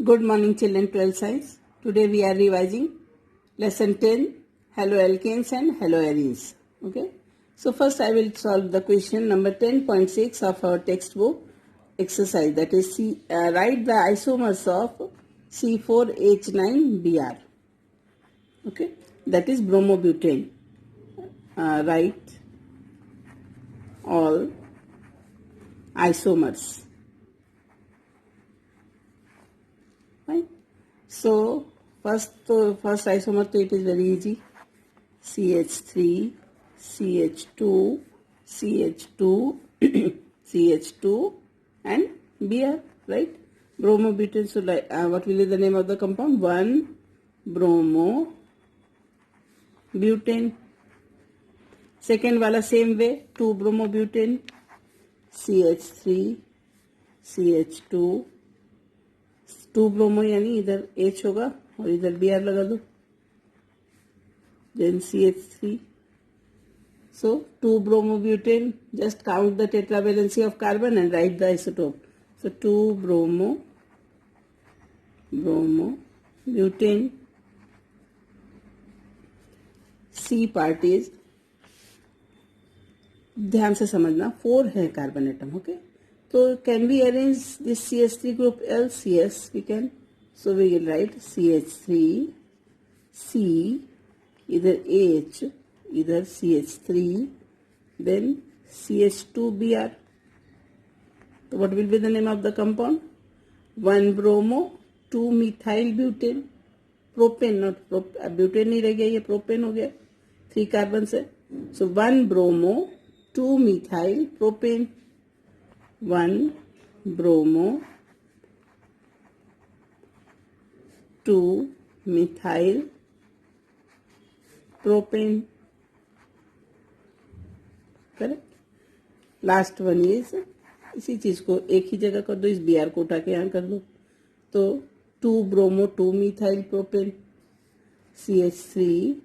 Good morning, children. 12 Science. Today we are revising lesson 10, haloalkanes and haloarenes. Okay. So first I will solve the question number 10.6 of our textbook exercise, that is write the isomers of C4H9Br. Okay. That is bromobutane. Write all isomers. Right? So first isomer, so it is very easy. CH3, CH2, CH2, CH2 and Br, right? Bromobutane. So like, what will be the name of the compound? 1-bromobutane. Second wala same way, 2-bromobutane, CH3, CH2, 2-ब्रोमो यानी इधर H होगा और इधर Br लगा दो, then CH3. So 2-bromobutane, just count the tetravalency of carbon and write the isotope. So 2-bromobutane. C part is, ध्यान से समझना, 4 है कार्बन एटम. ओके, तो can we arrange this CH3 group else? Yes, we can. So we will write CH3, C, इधर H, इधर CH3, then CH2Br. So what will be the name of the compound? 1-bromo, 2-methyl-butane. Propane, not butane नहीं रह गया, ये propane हो गया 3 carbon से. So 1-bromo, 2-methyl-propane. 1-bromo, 2-methyl-propane. Correct. Last one is, इसी चीज को एक ही जगह कर दो, इस Br को उठा के यहाँ कर दो, तो 2-bromo, 2-methyl-propane. CH3,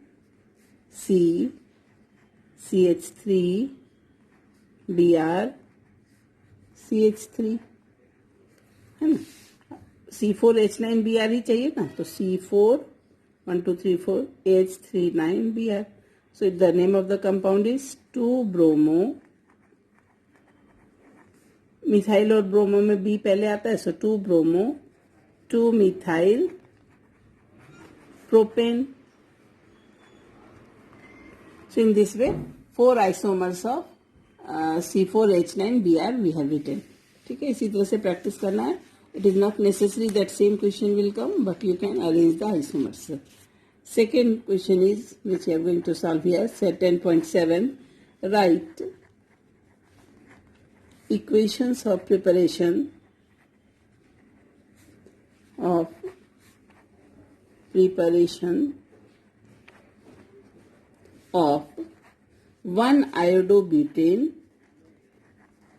C, CH3, Br, CH3 है ना. C4H9Br ही चाहिए ना, तो C4 1 2 3 4 H39Br. So the name of the compound is 2-bromo. Methyl और ब्रोमो में B पहले आता है, so 2-bromo, 2-methyl-propane. So in this way 4 isomers of C4H9Br we have written. ठीक है, इसी तरह से प्रैक्टिस करना है. It is not necessary that same question will come, but you can arrange the isomers. Second question is, which we are going to solve here, set 10.7. Write equations of preparation of 1-iodobutane,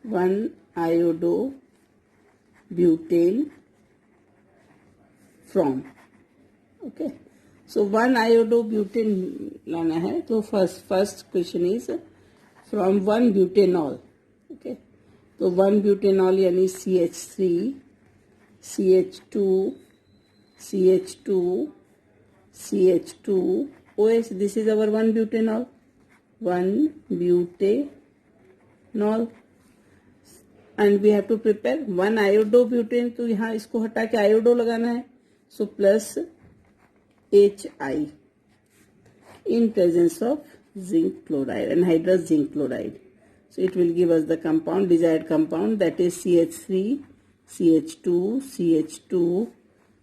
1-iodobutane from. Okay, so 1-iodobutane लाना है, तो first question is from 1-butanol. Okay, तो 1-butanol यानी CH3, CH2, CH2, CH2, OH. This is our 1-butanol. 1-butanol. And we have to prepare 1-iodobutane, तो यहाँ इसको हटा के आयोडो लगाना है, so plus HI in presence of zinc chloride, anhydrous zinc chloride. So it will give us the compound, desired compound, that is CH3, CH2, CH2,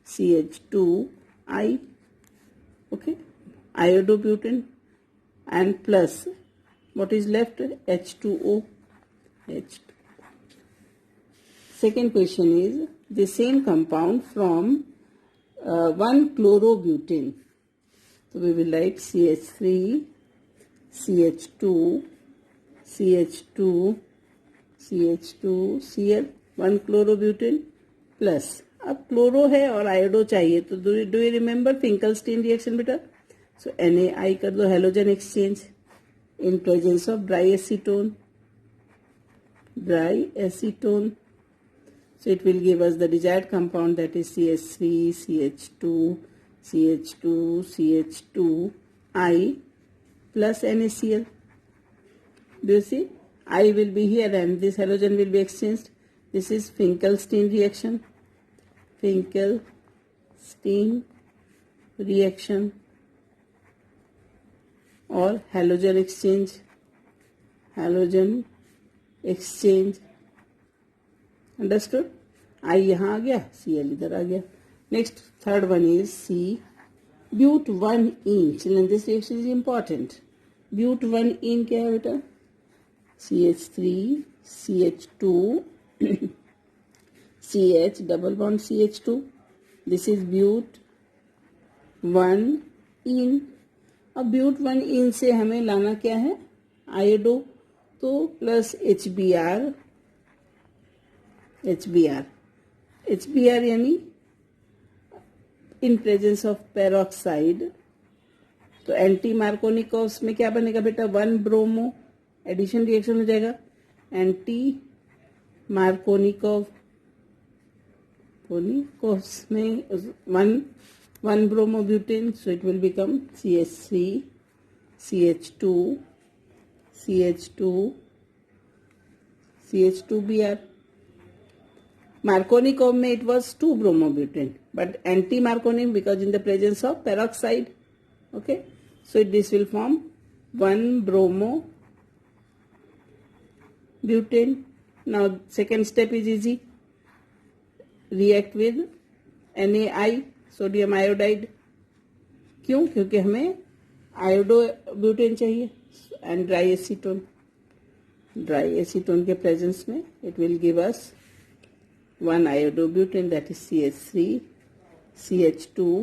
CH2I. Okay, iodobutane, and plus what is left? H2O. H2. Second question is the same compound from 1-chlorobutane. So we will write CH3, CH2, CH2, CH2, Cl, 1-chlorobutane plus. अब chloro है और iodo चाहिए, तो do you remember Finkelstein reaction बेटा? सो NaI कर दो, halogen exchange in presence of dry acetone. So it will give us the desired compound, that is CH3, CH2, CH2, CH2, I plus NaCl. Do you see? I will be here and this halogen will be exchanged. This is Finkelstein reaction. Finkelstein reaction or halogen exchange. Halogen exchange. Understood? I यहाँ आ गया, Cl इधर आ गया. Next, third one is C. But 1-ene. Children, this reaction is important. But 1-ene क्या है बेटा? CH3, CH2, CH, double bond CH2. This is but 1-ene. अब but 1-ene से हमें लाना क्या है? आयोडो. तो प्लस HBr यानी इन प्रेजेंस ऑफ पेरोक्साइड. तो एंटी मार्कोनिकोव्स में क्या बनेगा बेटा? 1 ब्रोमो. एडिशन रिएक्शन हो जाएगा. एंटी मार्कोनिकोव्स में 1 bromo butane. So it will become CH3, CH2, CH2Br. Markovnikov में it was 2 bromobutane, but anti-Markovnikov because in the presence of peroxide. Okay, so this will form 1 bromobutane. Now second step is easy. React with NaI, sodium iodide. क्यों? क्योंकि हमें iodo butane चाहिए. And dry acetone के presence में it will give us 1 iodobutane, that is CH3, CH2,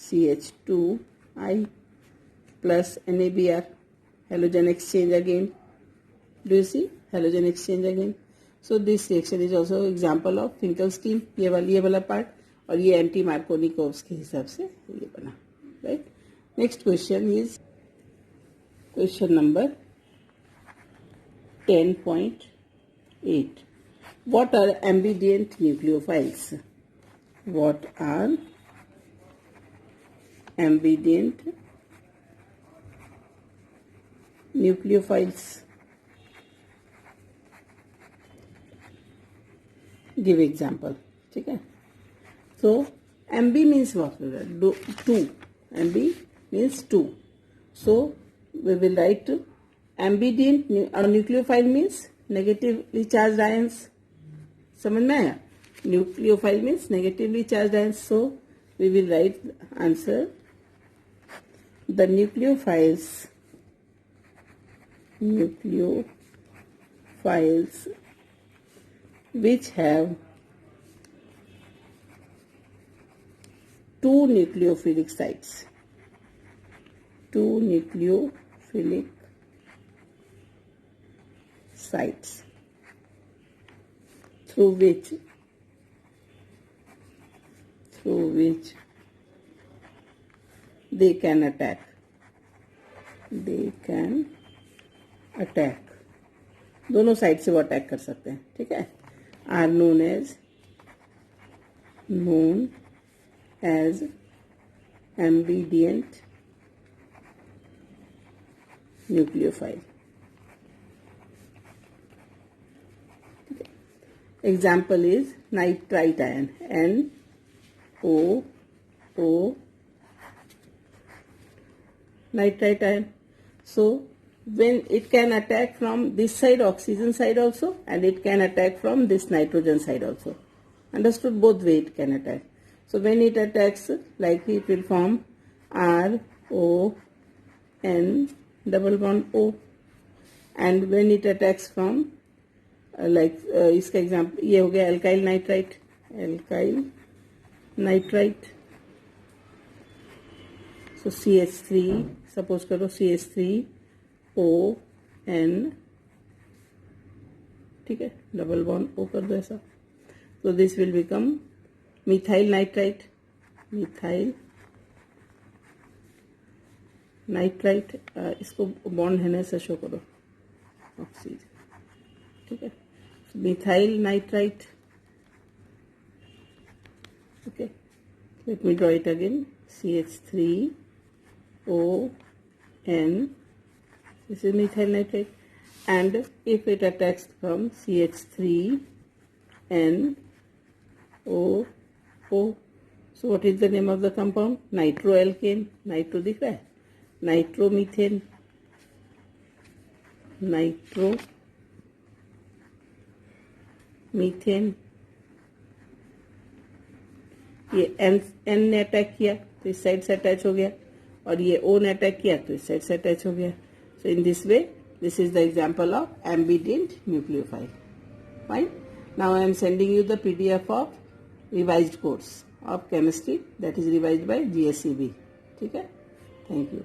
CH2I plus NaBr. Halogen exchange again. Do you see? Halogen exchange again. So this reaction is also example of Finkelstein. ये वाला part और ये anti Markovnikov's के हिसाब से ये बना. Right? Next question is question number 10.8. What are ambidient nucleophiles? What are ambidient nucleophiles? Give example. ठीक है. So Mb means what? 2. Mb means 2. So we will write ambidient nucleophile means negatively charged ions. समझ में आया? Nucleophile means negatively charged ions. So we will write answer. The nucleophiles which have 2 nucleophilic sites. 2 nucleophilic sites through which they can attack. दोनों side से वो attack कर सकते हैं. ठीक है. Are known as ambidient nucleophile. Example is nitrite ion, NO, nitrite ion. So when it can attack from this side, oxygen side also, and it can attack from this nitrogen side also. Understood? Both way it can attack. So when it attacks, like it will form RON double bond O. And when it attacks from इसका example ये हो गया alkyl nitrite. सो CH3 suppose करो CH3ON. ठीक है. Double bond O कर दो ऐसा. तो this will become methyl nitrite. इसको बॉन्ड है ना ऐसा शो करो. ऑक्सीजन. ठीक है. methyl nitrite. Okay, let me draw it again. CH3 O N. This is methyl nitrite, and if it attacks from CH3 N O O. So what is the name of the compound? Nitroalkane. Nitro दिख रहा है? Nitromethane. Nitromethane. ये N ने attack किया तो इस side से attach हो गया, और ये O ने अटैक किया तो इस साइड से अटैच हो गया. So in this way, this is the example of ambident nucleophile. Fine. Now I am sending you the PDF of revised course of chemistry, that is revised by GSEB. ठीक है? Thank you.